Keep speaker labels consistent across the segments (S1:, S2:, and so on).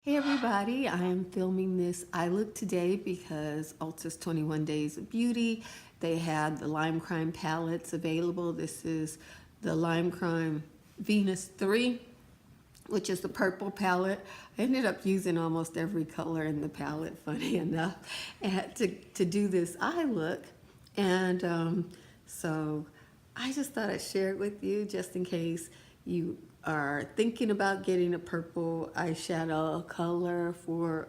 S1: Hey everybody, I am filming this eye look today because Ulta's 21 Days of Beauty, they had the Lime Crime palettes available. This is the Lime Crime Venus 3, which is the purple palette. I ended up using almost every color in the palette, funny enough, and to do this eye look. And so I just thought I'd share it with you just in case you are thinking about getting a purple eyeshadow color for,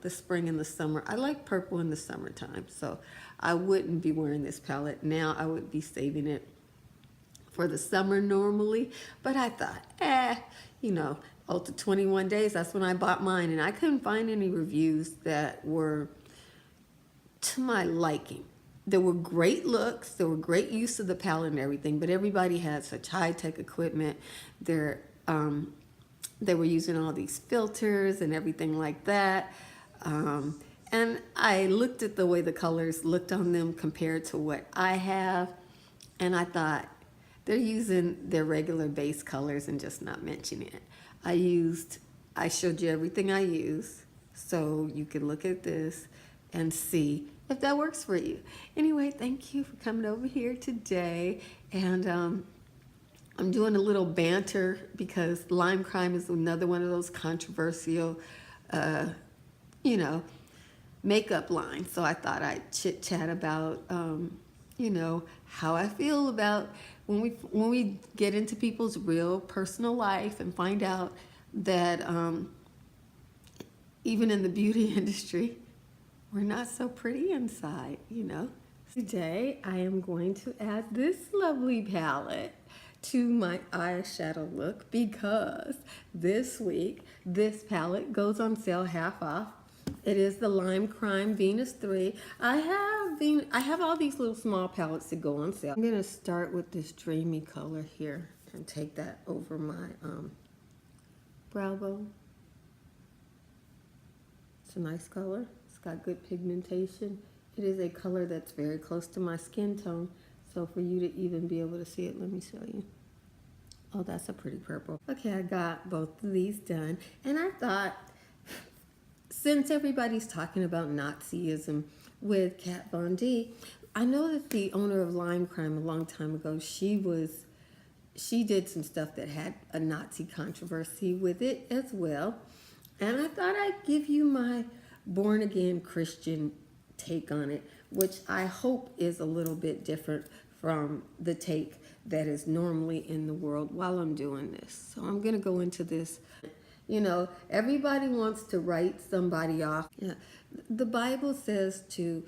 S1: the spring and the summer. I like purple in the summertime, so I wouldn't be wearing this palette now. I would be saving it for the summer normally, but I thought, Ulta 21 Days, that's when I bought mine, and I couldn't find any reviews that were to my liking. There were great looks, there were great use of the palette and everything, but everybody had such high-tech equipment. They were using all these filters and everything like that. And I looked at the way the colors looked on them compared to what I have, and I thought, they're using their regular base colors and just not mentioning it. I showed you everything I use, so you can look at this and see if that works for you. Anyway, thank you for coming over here today. And I'm doing a little banter because Lime Crime is another one of those controversial, makeup lines. So I thought I'd chit chat about, how I feel about when we get into people's real personal life and find out that even in the beauty industry, we're not so pretty inside, Today, I am going to add this lovely palette to my eyeshadow look because this week, this palette goes on sale half off. It is the Lime Crime Venus 3. I have all these little small palettes that go on sale. I'm gonna start with this dreamy color here and take that over my brow bone. It's a nice color. It's got good pigmentation. It is a color that's very close to my skin tone. So for you to even be able to see it, let me show you. Oh, that's a pretty purple. Okay, I got both of these done. And I thought, since everybody's talking about Nazism with Kat Von D, I know that the owner of Lime Crime a long time ago, she did some stuff that had a Nazi controversy with it as well. And I thought I'd give you my born-again Christian take on it, which I hope is a little bit different from the take that is normally in the world while I'm doing this. So I'm going to go into this. Everybody wants to write somebody off. Yeah. The Bible says to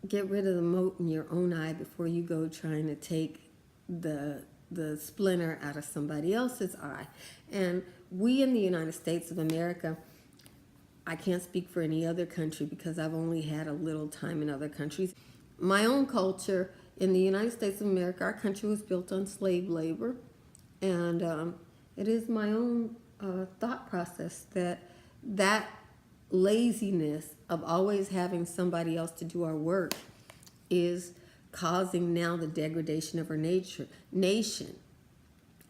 S1: get rid of the mote in your own eye before you go trying to take the splinter out of somebody else's eye. And we in the United States of America, I can't speak for any other country because I've only had a little time in other countries. My own culture in the United States of America, our country was built on slave labor. And it is my own thought process that laziness of always having somebody else to do our work is causing now the degradation of our nation.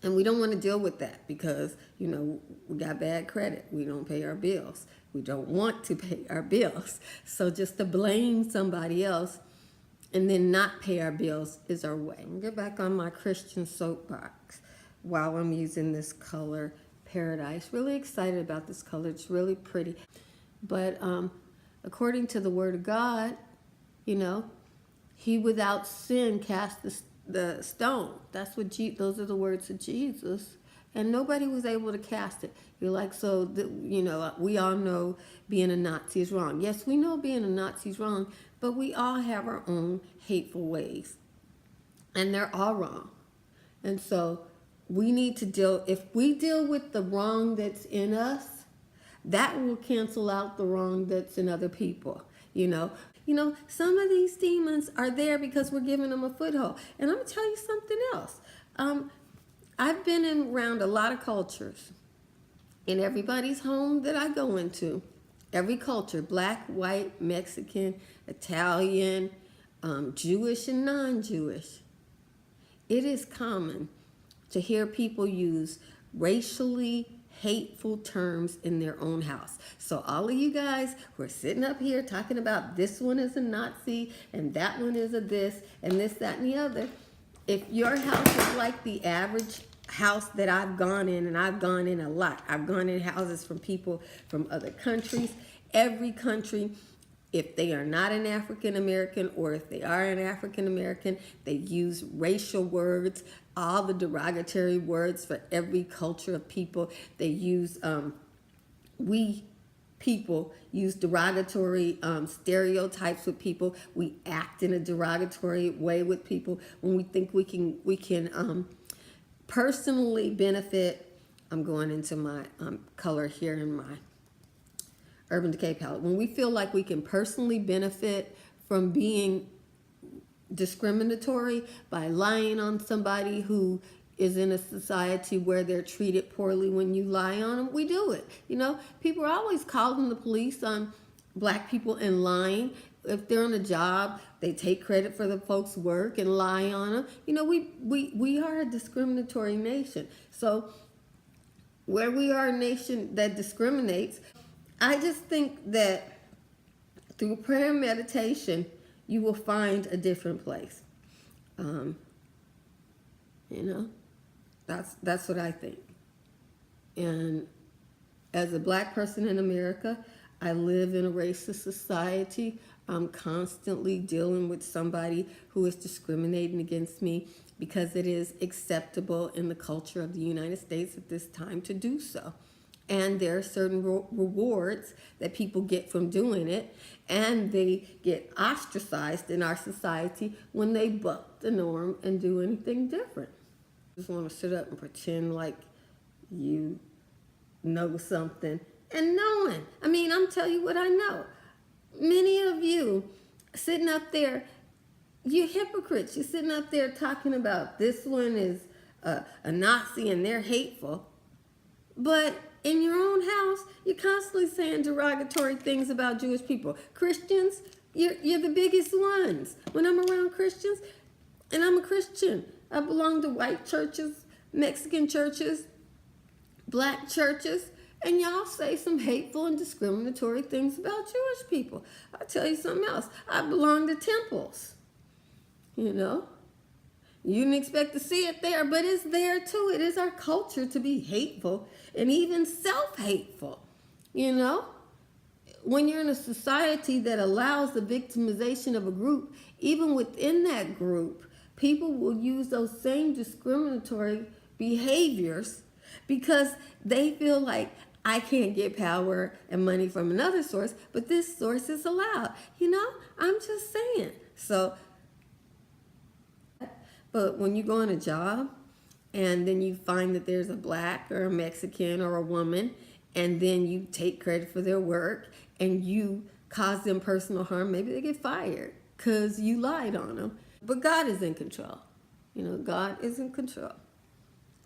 S1: And we don't want to deal with that because, we got bad credit. We don't pay our bills. We don't want to pay our bills. So just to blame somebody else and then not pay our bills is our way. I'm going to get back on my Christian soapbox while I'm using this color, Paradise. Really excited about this color. It's really pretty. But according to the Word of God, he without sin cast the stone. That's what those are the words of Jesus. And nobody was able to cast it. You're like, we all know being a Nazi is wrong. Yes, we know being a Nazi is wrong, but we all have our own hateful ways. And they're all wrong. And so we need to if we deal with the wrong that's in us, that will cancel out the wrong that's in other people, some of these demons are there because we're giving them a foothold. And I'm going to tell you something else. I've been around a lot of cultures. In everybody's home that I go into, every culture, black, white, Mexican, Italian, Jewish and non-Jewish, it is common to hear people use racially hateful terms in their own house. So all of you guys who are sitting up here talking about this one is a Nazi and that one is a this and this, that, and the other, if your house is like the average house that I've gone in, and I've gone in a lot. I've gone in houses from people from other countries. Every country, if they are not an African American, or if they are an African American, they use racial words, all the derogatory words for every culture of people. They use, we people use derogatory stereotypes with people. We act in a derogatory way with people when we think we can personally benefit. I'm going into my color here in my Urban Decay palette. When we feel like we can personally benefit from being discriminatory by lying on somebody who is in a society where they're treated poorly, when you lie on them, we do it. You know, people are always calling the police on black people and lying. If they're on a job, they take credit for the folks' work and lie on them. You know, we are a discriminatory nation. So where we are a nation that discriminates, I just think that through prayer and meditation, you will find a different place. You know, that's what I think. And as a black person in America, I live in a racist society. I'm constantly dealing with somebody who is discriminating against me because it is acceptable in the culture of the United States at this time to do so. And there are certain rewards that people get from doing it, and they get ostracized in our society when they buck the norm and do anything different. Just want to sit up and pretend like you know something and knowing. I mean, I'm telling you what I know. Many of you sitting up there, you're hypocrites. You're sitting up there talking about this one is a Nazi and they're hateful. But in your own house, you're constantly saying derogatory things about Jewish people. Christians, you're the biggest ones. When I'm around Christians, and I'm a Christian, I belong to white churches, Mexican churches, black churches, and y'all say some hateful and discriminatory things about Jewish people. I'll tell you something else. I belong to temples, you know. You didn't expect to see it there, but it's there too. It is our culture to be hateful and even self-hateful, you know. When you're in a society that allows the victimization of a group, even within that group, people will use those same discriminatory behaviors because they feel like, I can't get power and money from another source, but this source is allowed. You know, I'm just saying. So, but when you go on a job and then you find that there's a black or a Mexican or a woman, and then you take credit for their work and you cause them personal harm, maybe they get fired because you lied on them. But God is in control. You know, God is in control,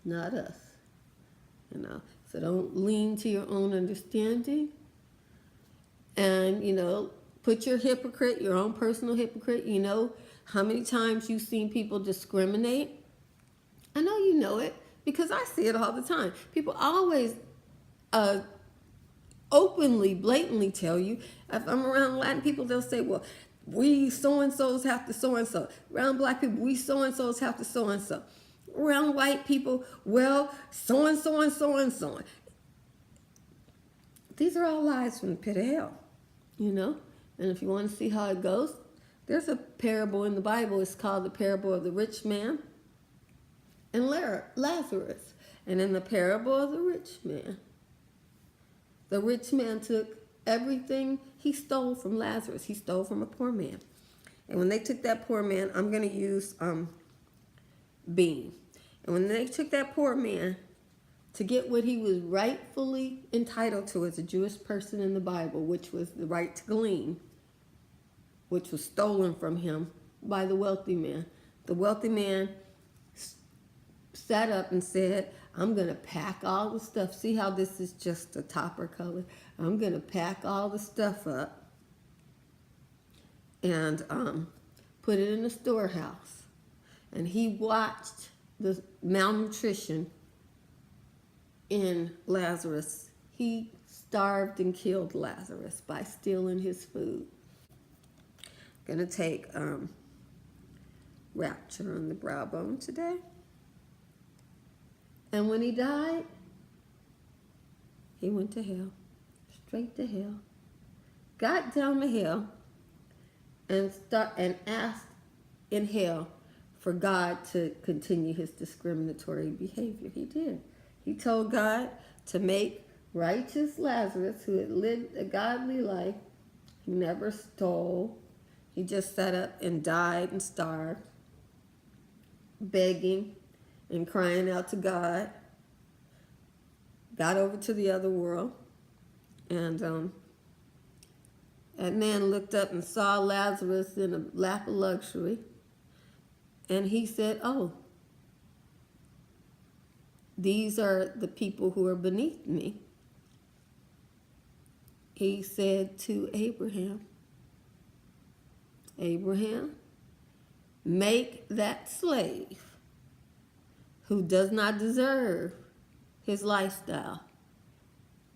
S1: not us. You know, so don't lean to your own understanding. And, you know, put your hypocrite, your own personal hypocrite. You know how many times you've seen people discriminate? I know you know it because I see it all the time. People always openly, blatantly tell you. If I'm around Latin people, they'll say, well, we so-and-sos have to so-and-so. Around black people, we so-and-sos have to so-and-so. Around white people, well, so-and-so and so-and-so. These are all lies from the pit of hell, you know? And if you want to see how it goes, there's a parable in the Bible. It's called the parable of the rich man and Lazarus. And in the parable of the rich man took everything he stole from Lazarus. He stole from a poor man. And when they took that poor man, I'm going to use bean. And when they took that poor man to get what he was rightfully entitled to as a Jewish person in the Bible, which was the right to glean, which was stolen from him by the wealthy man. The wealthy man sat up and said, I'm going to pack all the stuff. See how this is just a topper color? I'm going to pack all the stuff up and put it in the storehouse. And he watched the malnutrition in Lazarus. He starved and killed Lazarus by stealing his food. I'm going to take rapture on the brow bone today. And when he died, he went to hell, straight to hell. Got down to hell and asked in hell for God to continue his discriminatory behavior. He did. He told God to make righteous Lazarus, who had lived a godly life, he never stole, he just sat up and died and starved, begging and crying out to God, got over to the other world, and that man looked up and saw Lazarus in a lap of luxury, and he said, oh, these are the people who are beneath me. He said to Abraham, Abraham, make that slave who does not deserve his lifestyle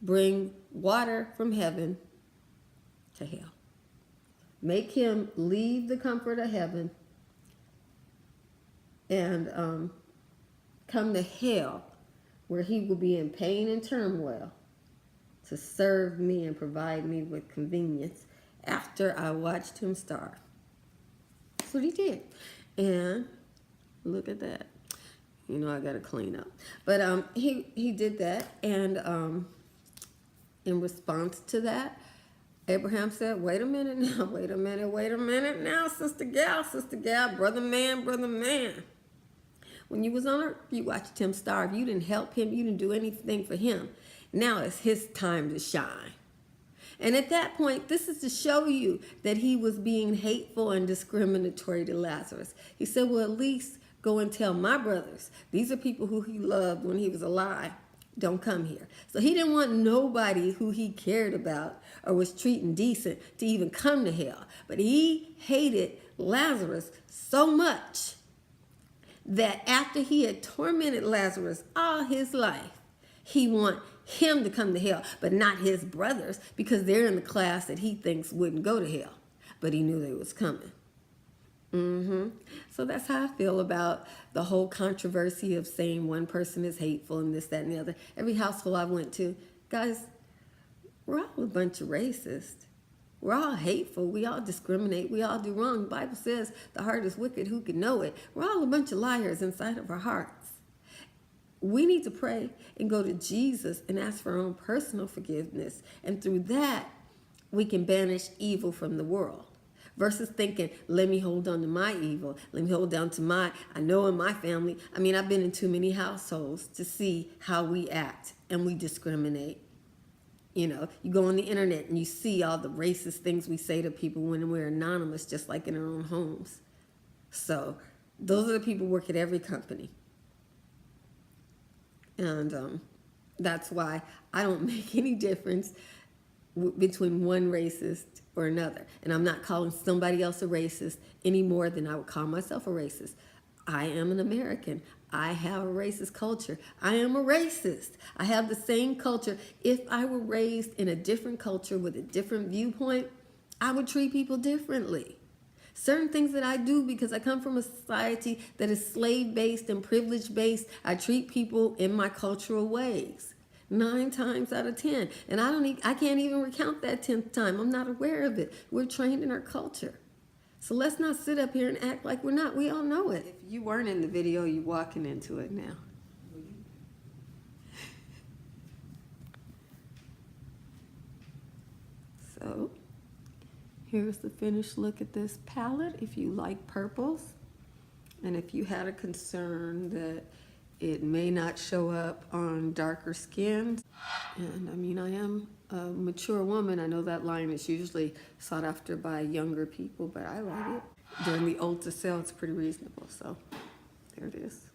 S1: bring water from heaven to hell. Make him leave the comfort of heaven and come to hell, where he will be in pain and turmoil to serve me and provide me with convenience after I watched him starve. That's what he did. And look at that. You know, I got to clean up. But he did that, and in response to that, Abraham said, wait a minute now, wait a minute now, sister gal, brother man. When you was on earth, you watched him starve. You didn't help him. You didn't do anything for him. Now it's his time to shine. And at that point, this is to show you that he was being hateful and discriminatory to Lazarus. He said, well, at least go and tell my brothers. These are people who he loved when he was alive. Don't come here. So he didn't want nobody who he cared about or was treating decent to even come to hell. But he hated Lazarus so much that after he had tormented Lazarus all his life, he wanted him to come to hell, but not his brothers, because they're in the class that he thinks wouldn't go to hell. But he knew they was coming. So that's how I feel about the whole controversy of saying one person is hateful and this, that, and the other. Every household I went to, guys, we're all a bunch of racists. We're all hateful. We all discriminate. We all do wrong. The Bible says the heart is wicked. Who can know it? We're all a bunch of liars inside of our hearts. We need to pray and go to Jesus and ask for our own personal forgiveness. And through that, we can banish evil from the world. Versus thinking, let me hold on to my evil. Let me hold on to I know in my family, I've been in too many households to see how we act and we discriminate. You know, you go on the internet and you see all the racist things we say to people when we're anonymous, just like in our own homes. So those are the people who work at every company. And that's why I don't make any difference between one racist or another. And I'm not calling somebody else a racist any more than I would call myself a racist. I am an American. I have a racist culture. I am a racist. I have the same culture. If I were raised in a different culture with a different viewpoint, I would treat people differently. Certain things that I do, because I come from a society that is slave-based and privilege-based, I treat people in my cultural ways. 9 times out of 10. And I can't even recount that 10th time. I'm not aware of it. We're trained in our culture. So let's not sit up here and act like we're not. We all know it. If you weren't in the video, you're walking into it now. So here's the finished look at this palette. If you like purples, and if you had a concern that it may not show up on darker skins. And I am a mature woman. I know that line is usually sought after by younger people, but I like it. During the Ulta sale, it's pretty reasonable. So there it is.